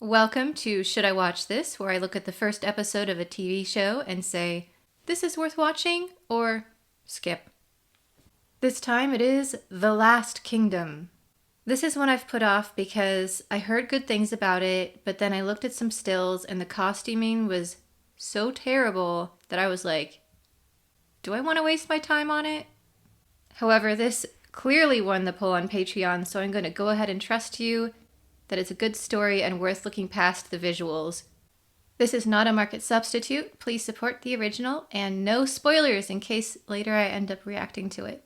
Welcome to Should I Watch This, where I look at the first episode of a TV show and say, this is worth watching, or skip. This time it is The Last Kingdom. This is one I've put off because I heard good things about it, but then I looked at some stills and the costuming was so terrible that I was like, do I want to waste my time on it? However, this clearly won the poll on Patreon, so I'm going to go ahead and trust you that it's a good story and worth looking past the visuals. This is not a market substitute. Please support the original, and no spoilers in case later I end up reacting to it.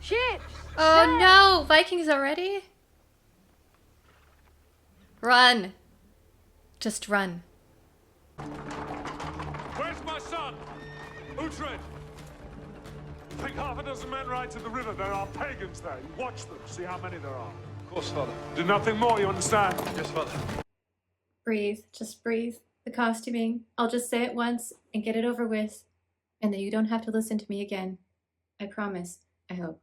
Ships! Oh no! Vikings already? Run. Just run. Where's my son? Uhtred! Take half a dozen men right to the river. There are pagans there. You watch them. See how many there are. Of course, Father. Do nothing more, you understand? Yes, Father. Breathe. Just breathe. The costuming. I'll just say it once and get it over with, and then you don't have to listen to me again. I promise. I hope.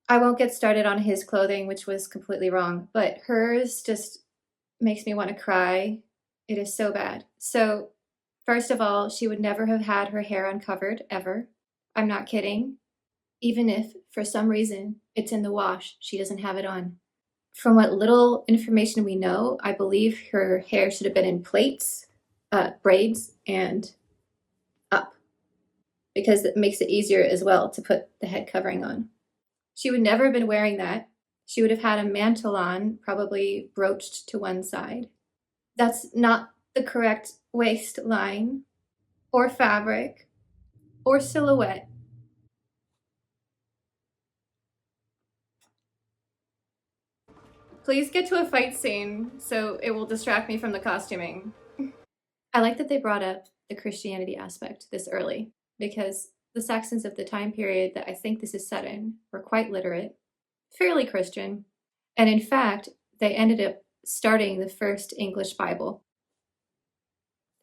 I won't get started on his clothing, which was completely wrong, but hers just makes me want to cry. It is so bad. So, first of all, she would never have had her hair uncovered, ever. I'm not kidding. Even if, for some reason, it's in the wash, she doesn't have it on. From what little information we know, I believe her hair should have been in plaits, braids, and up. Because it makes it easier as well to put the head covering on. She would never have been wearing that. She would have had a mantle on, probably broached to one side. That's not the correct waistline, or fabric, or silhouette. Please get to a fight scene so it will distract me from the costuming. I like that they brought up the Christianity aspect this early, because the Saxons of the time period that I think this is set in were quite literate, fairly Christian, and in fact, they ended up starting the first English Bible.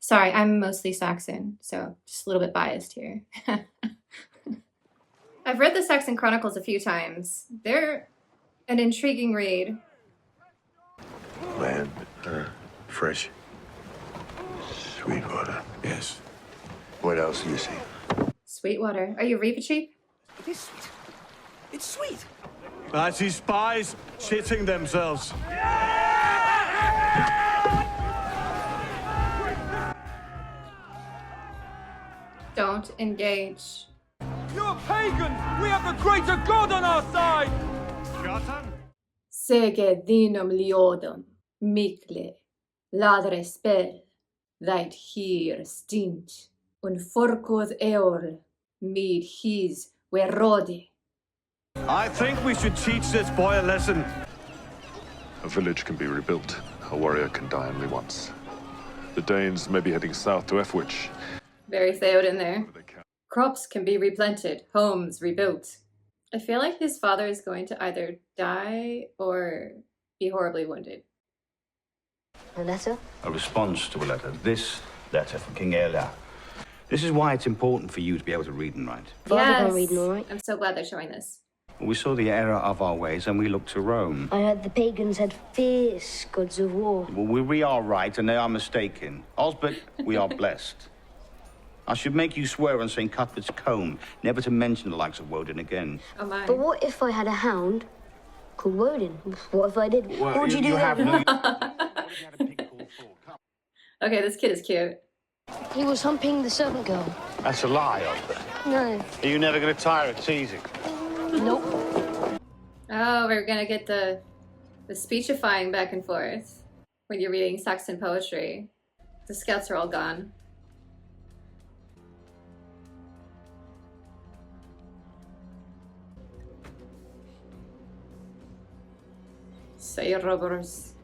Sorry, I'm mostly Saxon, so just a little bit biased here. I've read the Saxon Chronicles a few times. They're an intriguing read. Land, fresh, sweet water. Yes. What else do you see? Sweetwater. Are you Reaper Cheap? It is sweet. It's sweet. I see spies shitting themselves. Don't engage. You're pagans! We have the greater God on our side! Sege dinum liodum, mikle, ladre spel, thait hier stint, un forkoð eorl, mid his werode. I think we should teach this boy a lesson. A village can be rebuilt. A warrior can die only once. The Danes may be heading south to Efwich. Very Theoden there. Crops can be replanted, homes rebuilt. I feel like his father is going to either die or be horribly wounded. A letter? A response to a letter. This letter from King Aela. This is why it's important for you to be able to read and write. Father can read and write. I'm so glad they're showing this. We saw the error of our ways and we looked to Rome. I heard the pagans had fierce gods of war. Well, we are right and they are mistaken. Osbert, we are blessed. I should make you swear on St. Cuthbert's comb never to mention the likes of Woden again. Oh my. But what if I had a hound called Woden? What if I did? Well, what would you do have then? Okay, this kid is cute. He was humping the servant girl. That's a lie, Osbert. No. Are you never going to tire of teasing? Nope. Oh, we're gonna get the speechifying back and forth when you're reading Saxon poetry. The scouts are all gone. Say robbers.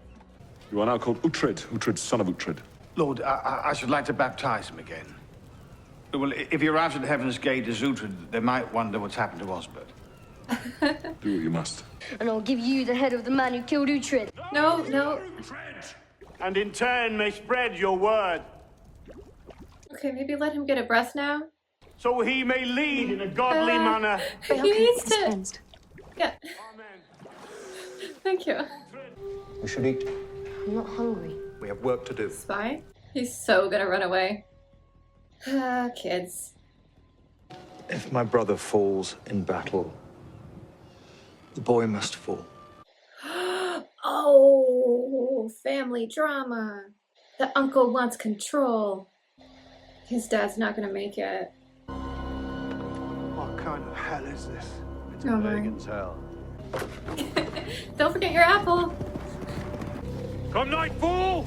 You are now called Uhtred, Uhtred, son of Uhtred. Lord, I should like to baptize him again. Well, if he arrives at Heaven's Gate as Uhtred, they might wonder what's happened to Osbert. Do what you must. And I'll give you the head of the man who killed Uhtred. No, no. And in turn may spread your word, Okay, maybe let him get a breath now. so he may lead in a godly manner. He needs to. Yeah. Thank you. We should eat. I'm not hungry. We have work to do. Spy? He's so gonna run away. Ah, kids. If my brother falls in battle, the boy must fall. Oh, family drama. The uncle wants control. His dad's not gonna make it. What kind of hell is this? It's Oh a my. pagan's hell. Don't forget your apple. Come nightfall,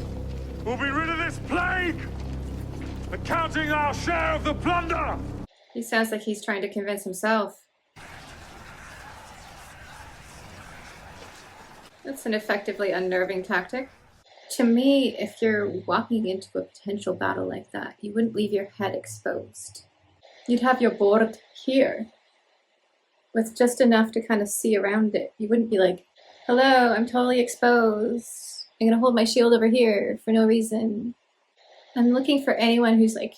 we'll be rid of this plague, accounting our share of the plunder. He sounds like he's trying to convince himself. That's an effectively unnerving tactic. To me, if you're walking into a potential battle like that, you wouldn't leave your head exposed. You'd have your board here, with just enough to kind of see around it. You wouldn't be like, hello, I'm totally exposed. I'm gonna hold my shield over here for no reason. I'm looking for anyone who's like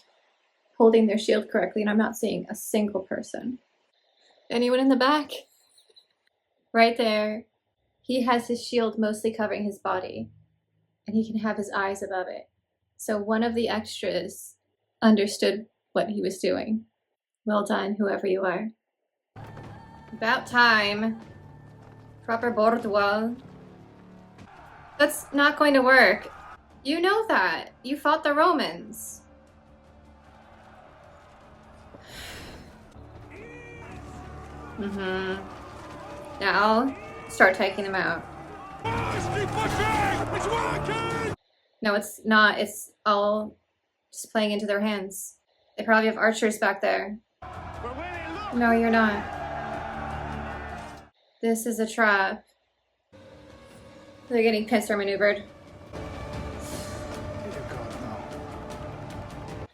holding their shield correctly, and I'm not seeing a single person. Anyone in the back? Right there. He has his shield mostly covering his body, and he can have his eyes above it. So one of the extras understood what he was doing. Well done, whoever you are. About time. Proper bordwal. That's not going to work. You know that. You fought the Romans. Now, start taking them out. Keep pushing! It's working! No, it's not. It's all just playing into their hands. They probably have archers back there. We're winning, look! No, you're not. This is a trap. They're getting pincer maneuvered. Dear God, no.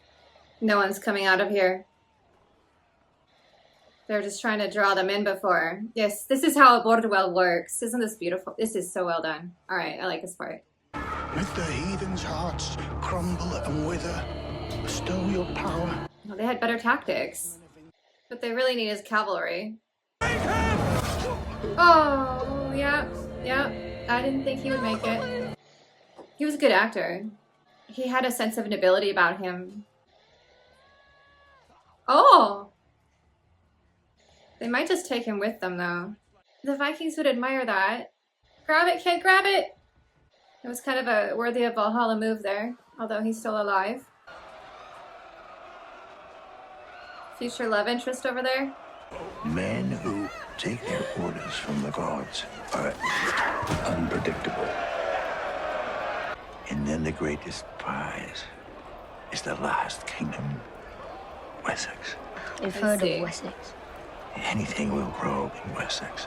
No one's coming out of here. They're just trying to draw them in before. Yes, this is how a Bordwell works. Isn't this beautiful? This is so well done. All right, I like this part. Let the heathens' hearts crumble and wither. Bestow your power. Well, they had better tactics. What they really need is cavalry. Oh, yeah. I didn't think he would make it. He was a good actor. He had a sense of nobility about him. Oh! They might just take him with them, though. The Vikings would admire that. Grab it, kid, grab it! It was kind of a worthy of Valhalla move there, although he's still alive. Future love interest over there. Men who take their orders from the gods are unpredictable. And then the greatest prize is the last kingdom, Wessex. I've I heard see. of Wessex. Anything will grow in Wessex.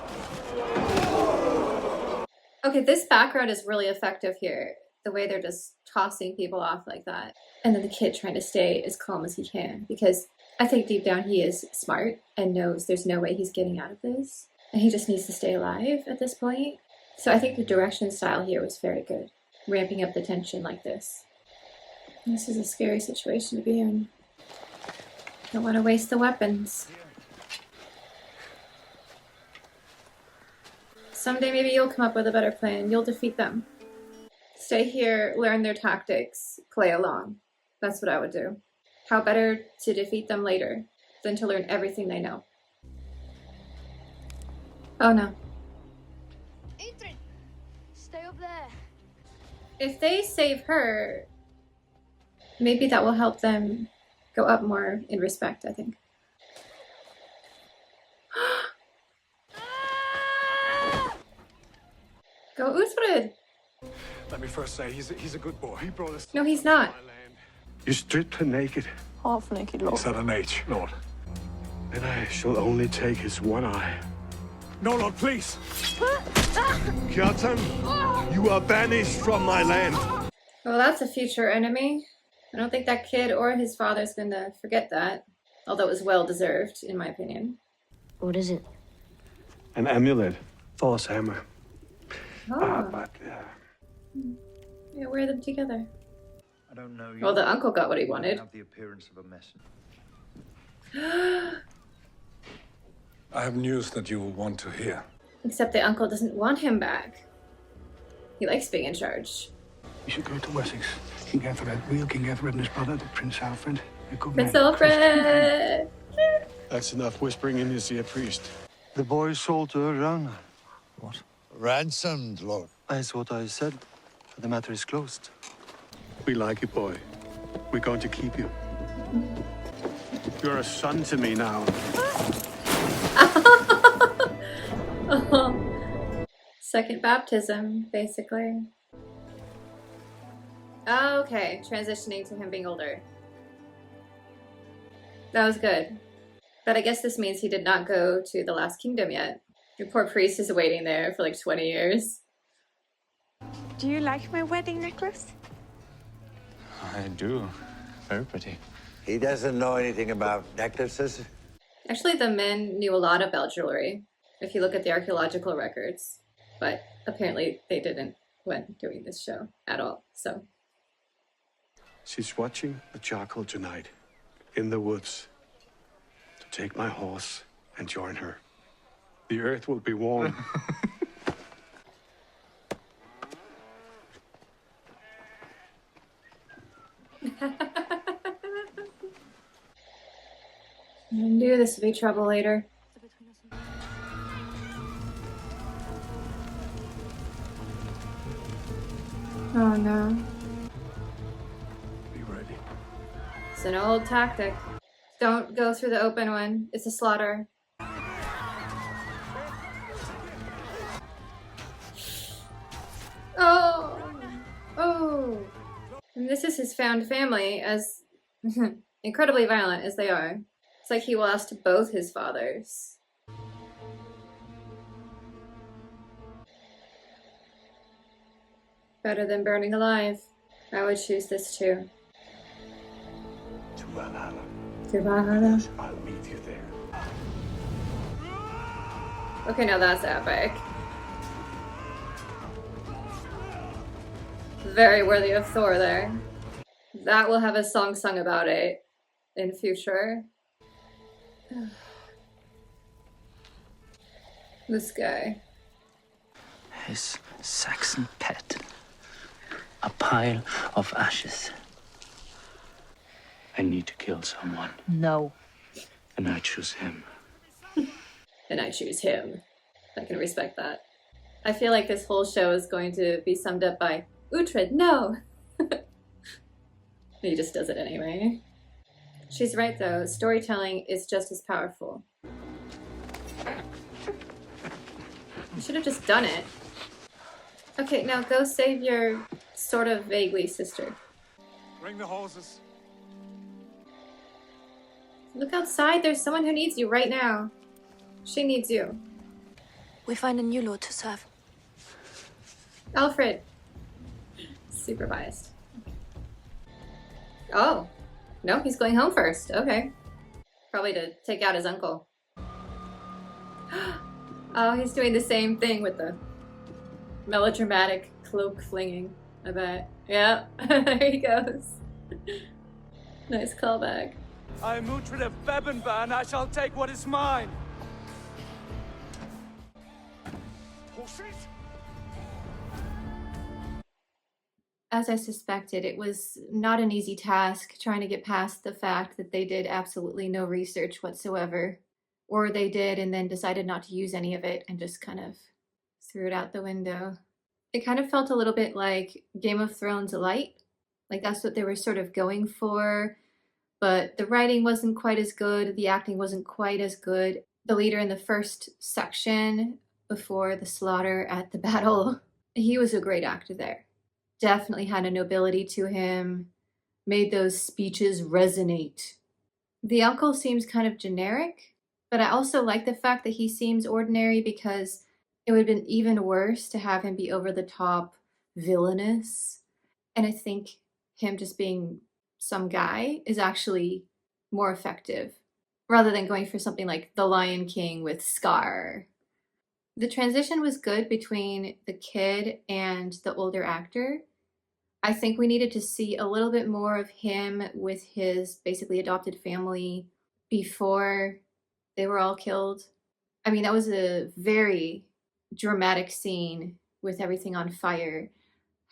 Okay, this background is really effective here. The way they're just tossing people off like that. And then the kid trying to stay as calm as he can. Because I think deep down he is smart and knows there's no way he's getting out of this. And he just needs to stay alive at this point. So I think the direction style here was very good. Ramping up the tension like this. This is a scary situation to be in. Don't want to waste the weapons. Someday maybe you'll come up with a better plan. You'll defeat them. Stay here, learn their tactics, play along. That's what I would do. How better to defeat them later than to learn everything they know. Oh no. Adrian! Stay up there. If they save her, maybe that will help them go up more in respect, I think. Go Uthred! Let me first say, he's a good boy. He brought us No, he's not. my land. You stripped her naked. Half naked, Lord. Is that an H, Lord? Then I shall only take his one eye. No, Lord, please! Kjartan, you are banished from my land. Well, that's a future enemy. I don't think that kid or his father's gonna forget that. Although it was well deserved, in my opinion. What is it? An amulet. Thor's hammer. Oh, But yeah, wear them together. I don't know. Well, the uncle got what he wanted. Have the appearance of a messenger. I have news that you will want to hear. Except the uncle doesn't want him back. He likes being in charge. You should go to Wessex. King Ethelred, real King Ethelred and his brother, the Prince Alfred. They're good Prince men. Alfred! That's enough whispering in his ear, priest. The boy sold to Ragnar. What? Ransomed, Lord. That's what I said. The matter is closed. We like you, boy. We're going to keep you. You're a son to me now. Second baptism, basically. Okay, transitioning to him being older. That was good. But I guess this means he did not go to the Last Kingdom yet. Your poor priest is waiting there for like 20 years. Do you like my wedding necklace? I do. Very pretty. He doesn't know anything about necklaces. Actually, the men knew a lot about jewelry, if you look at the archaeological records. But apparently they didn't when doing this show at all, so. She's watching the charcoal tonight, in the woods, to take my horse and join her. The earth will be warm. I knew this would be trouble later. Oh no. Be ready. It's an old tactic. Don't go through the open one. It's a slaughter. Oh! Oh! And this is his found family, as incredibly violent as they are. It's like he lost both his fathers. Better than burning alive. I would choose this too. To Valhalla. To Valhalla. I'll meet you there. Okay, now that's epic. Very worthy of Thor there. That will have a song sung about it in future. This guy. His Saxon pet. A pile of ashes. I need to kill someone. No. And I choose him. And I choose him. I can respect that. I feel like this whole show is going to be summed up by Uhtred, no! He just does it anyway. She's right though, storytelling is just as powerful. You should have just done it. Okay, now go save your sort of vaguely sister. Bring the horses. Look outside, there's someone who needs you right now. She needs you. We find a new lord to serve. Alfred. Super biased. Oh. No, he's going home first. Okay. Probably to take out his uncle. Oh, he's doing the same thing with the melodramatic cloak flinging, I bet. Yeah, there he goes. Nice callback. I am Uhtred of Bebbanburg, and I shall take what is mine. Horses? As I suspected, it was not an easy task trying to get past the fact that they did absolutely no research whatsoever. Or they did and then decided not to use any of it and just kind of threw it out the window. It kind of felt a little bit like Game of Thrones light. Like that's what they were sort of going for. But the writing wasn't quite as good. The acting wasn't quite as good. The leader in the first section before the slaughter at the battle, he was a great actor there. Definitely had a nobility to him. Made those speeches resonate. The uncle seems kind of generic. But I also like the fact that he seems ordinary because it would have been even worse to have him be over the top villainous. And I think him just being some guy is actually more effective rather than going for something like The Lion King with Scar. The transition was good between the kid and the older actor. I think we needed to see a little bit more of him with his basically adopted family before they were all killed. I mean, that was a very dramatic scene with everything on fire.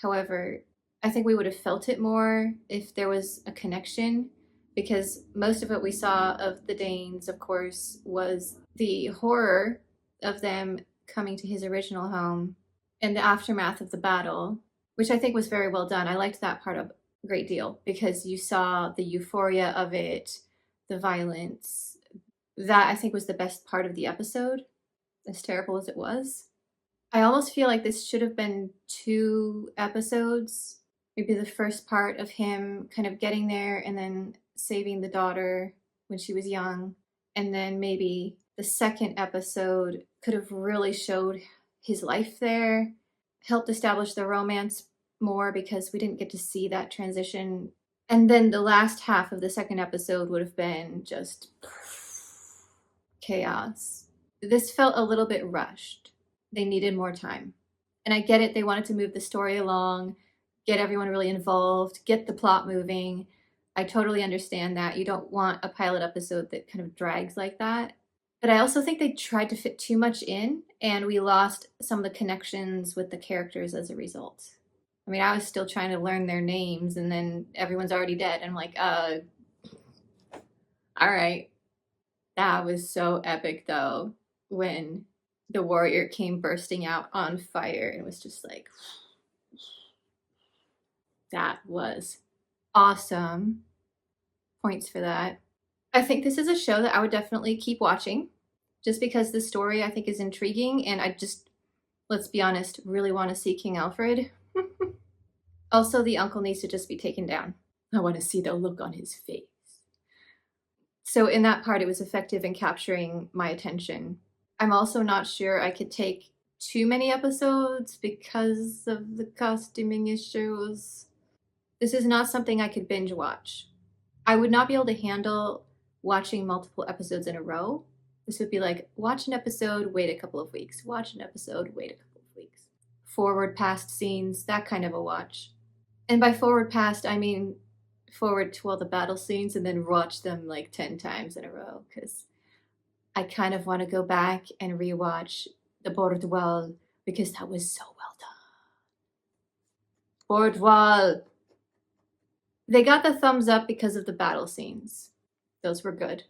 However, I think we would have felt it more if there was a connection, because most of what we saw of the Danes, of course, was the horror of them coming to his original home and the aftermath of the battle, which I think was very well done. I liked that part a great deal because you saw the euphoria of it, the violence. That I think was the best part of the episode, as terrible as it was. I almost feel like this should have been 2 episodes. Maybe the first part of him kind of getting there and then saving the daughter when she was young. And then maybe the second episode could have really showed his life there, helped establish the romance more because we didn't get to see that transition. And then the last half of the second episode would have been just chaos. This felt a little bit rushed. They needed more time. And I get it, they wanted to move the story along, get everyone really involved, get the plot moving. I totally understand that. You don't want a pilot episode that kind of drags like that. But I also think they tried to fit too much in, and we lost some of the connections with the characters as a result. I mean, I was still trying to learn their names, and then everyone's already dead. I'm like, all right. That was so epic, though, when the warrior came bursting out on fire, and it was just like, that was awesome. Points for that. I think this is a show that I would definitely keep watching, just because the story I think is intriguing, and I just, let's be honest, really want to see King Alfred. Also, the uncle needs to just be taken down. I want to see the look on his face. So in that part, it was effective in capturing my attention. I'm also not sure I could take too many episodes because of the costuming issues. This is not something I could binge watch. I would not be able to handle watching multiple episodes in a row. This would be like, watch an episode, wait a couple of weeks. Watch an episode, wait a couple of weeks. Forward past scenes, that kind of a watch. And by forward past, I mean forward to all the battle scenes and then watch them like 10 times in a row, because I kind of want to go back and rewatch the Bordwal because that was so well done. Bordwal! They got the thumbs up because of the battle scenes. Those were good.